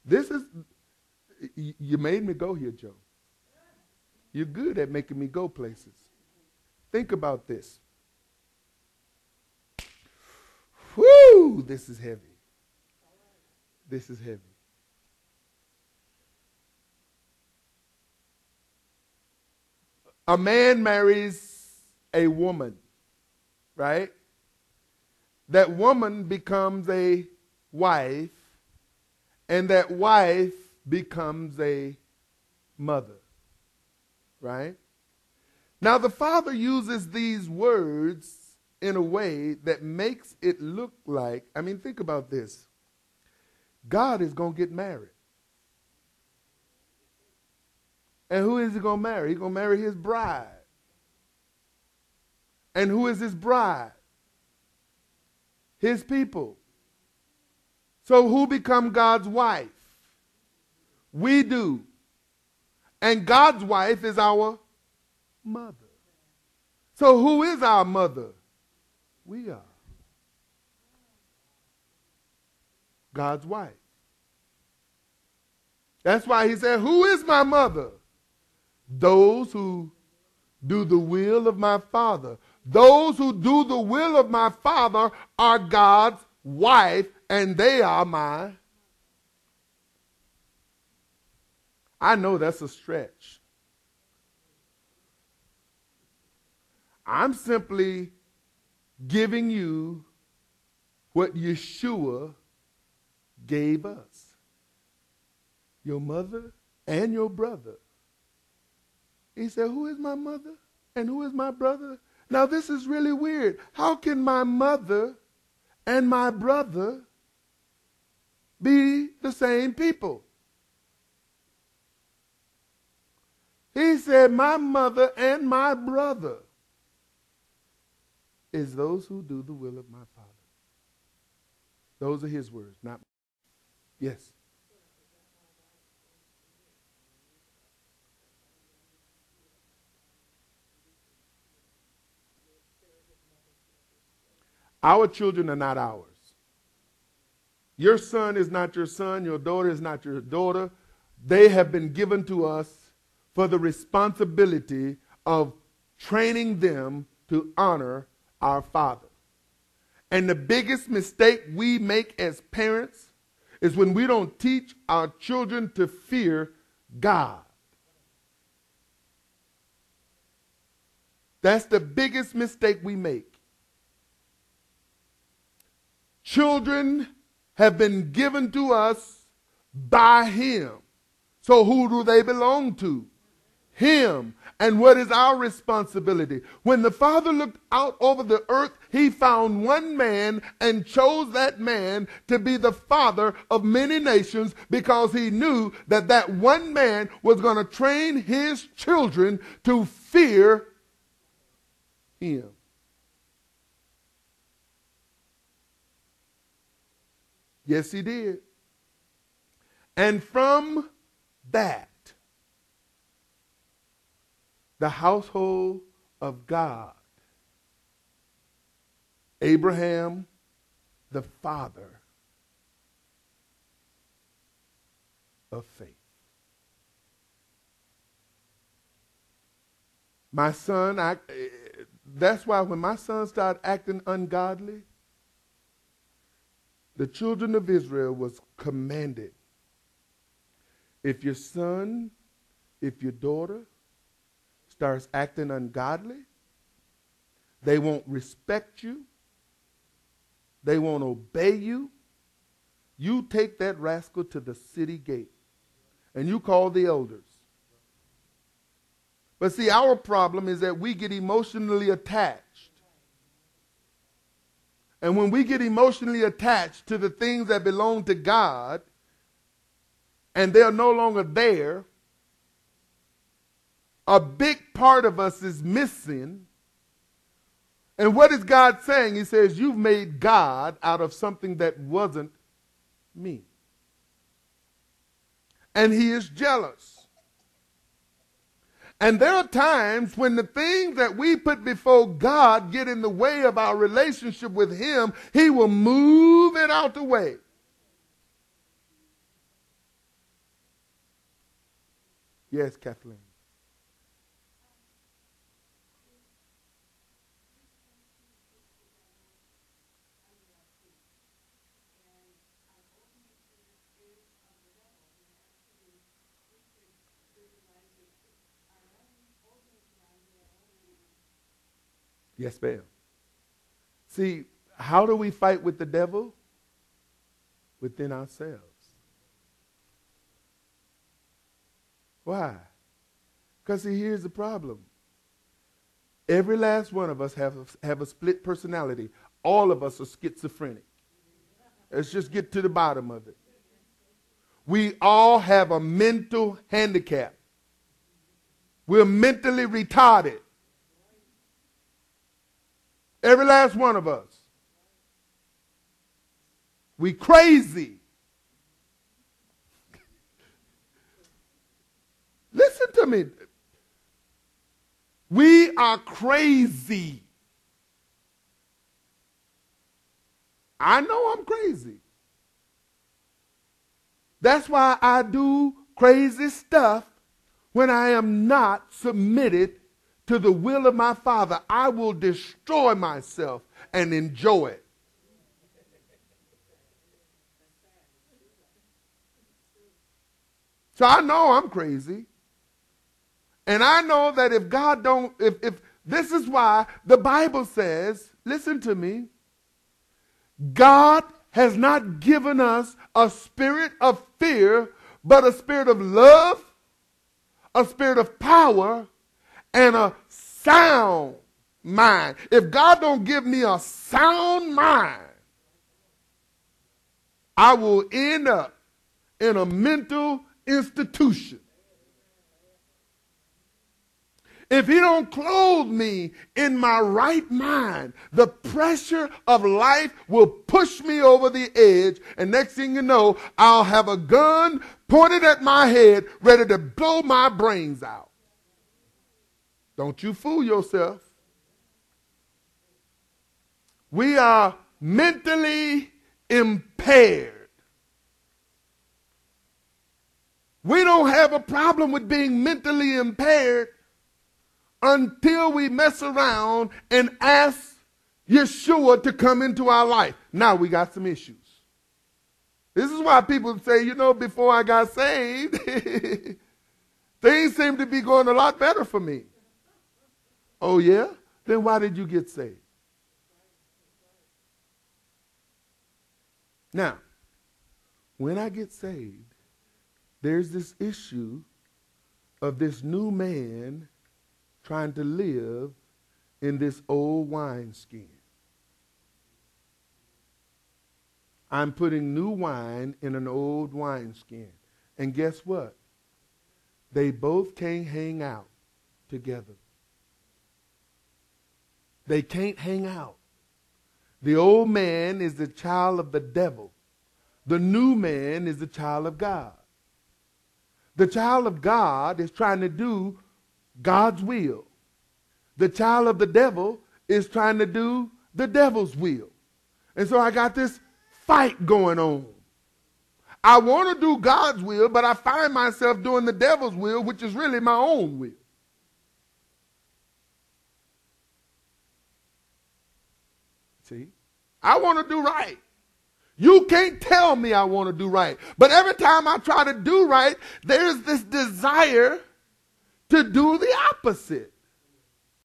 This is, you made me go here, Joe. You're good at making me go places. Think about this. Whoo, this is heavy. This is heavy. A man marries a woman, right? That woman becomes a wife, and that wife becomes a mother, right? Now, the Father uses these words in a way that makes it look like, I mean, think about this. God is going to get married. And who is he going to marry? He's going to marry his bride. And who is his bride? His people. So who become God's wife? We do. And God's wife is our mother. So who is our mother? We are. God's wife. That's why he said, who is my mother? Those who do the will of my Father. Those who do the will of my Father are God's wife, and they are my. I know that's a stretch. I'm simply giving you what Yeshua gave us. Your mother and your brother. He said, who is my mother and who is my brother? Now this is really weird. How can my mother and my brother be the same people? He said, my mother and my brother is those who do the will of my Father. Those are his words, not mine. Yes. Our children are not ours. Your son is not your son. Your daughter is not your daughter. They have been given to us for the responsibility of training them to honor our Father. And the biggest mistake we make as parents is when we don't teach our children to fear God. That's the biggest mistake we make. Children have been given to us by him. So who do they belong to? Him. And what is our responsibility? When the Father looked out over the earth, he found one man and chose that man to be the father of many nations, because he knew that that one man was going to train his children to fear him. Yes, he did. And from that, the household of God, Abraham, the father of faith. My son, that's why when my son started acting ungodly, the children of Israel was commanded, if your son, if your daughter starts acting ungodly, they won't respect you, they won't obey you, you take that rascal to the city gate and you call the elders. But see, our problem is that we get emotionally attached. And when we get emotionally attached to the things that belong to God, and they're no longer there, a big part of us is missing. And what is God saying? He says, you've made God out of something that wasn't me. And he is jealous. And there are times when the things that we put before God get in the way of our relationship with him. He will move it out the way. Yes, Kathleen. Yes, ma'am. See, how do we fight with the devil? Within ourselves. Why? Because see, here's the problem. Every last one of us have a split personality. All of us are schizophrenic. Let's just get to the bottom of it. We all have a mental handicap. We're mentally retarded. Every last one of us. We crazy. Listen to me. We are crazy. I know I'm crazy. That's why I do crazy stuff when I am not submitted to the will of my Father. I will destroy myself and enjoy it. So I know I'm crazy. And I know that if God don't, if this is why the Bible says, listen to me, God has not given us a spirit of fear, but a spirit of love, a spirit of power, and a sound mind. If God don't give me a sound mind, I will end up in a mental institution. If he don't clothe me in my right mind, the pressure of life will push me over the edge, and next thing you know, I'll have a gun pointed at my head, ready to blow my brains out. Don't you fool yourself. We are mentally impaired. We don't have a problem with being mentally impaired until we mess around and ask Yeshua to come into our life. Now we got some issues. This is why people say, you know, before I got saved, things seem to be going a lot better for me. Oh yeah? Then why did you get saved? Now, when I get saved, there's this issue of this new man trying to live in this old wineskin. I'm putting new wine in an old wineskin. And guess what? They both can't hang out together. They can't hang out. The old man is the child of the devil. The new man is the child of God. The child of God is trying to do God's will. The child of the devil is trying to do the devil's will. And so I got this fight going on. I want to do God's will, but I find myself doing the devil's will, which is really my own will. See? I want to do right. You can't tell me I want to do right. But every time I try to do right, there's this desire to do the opposite.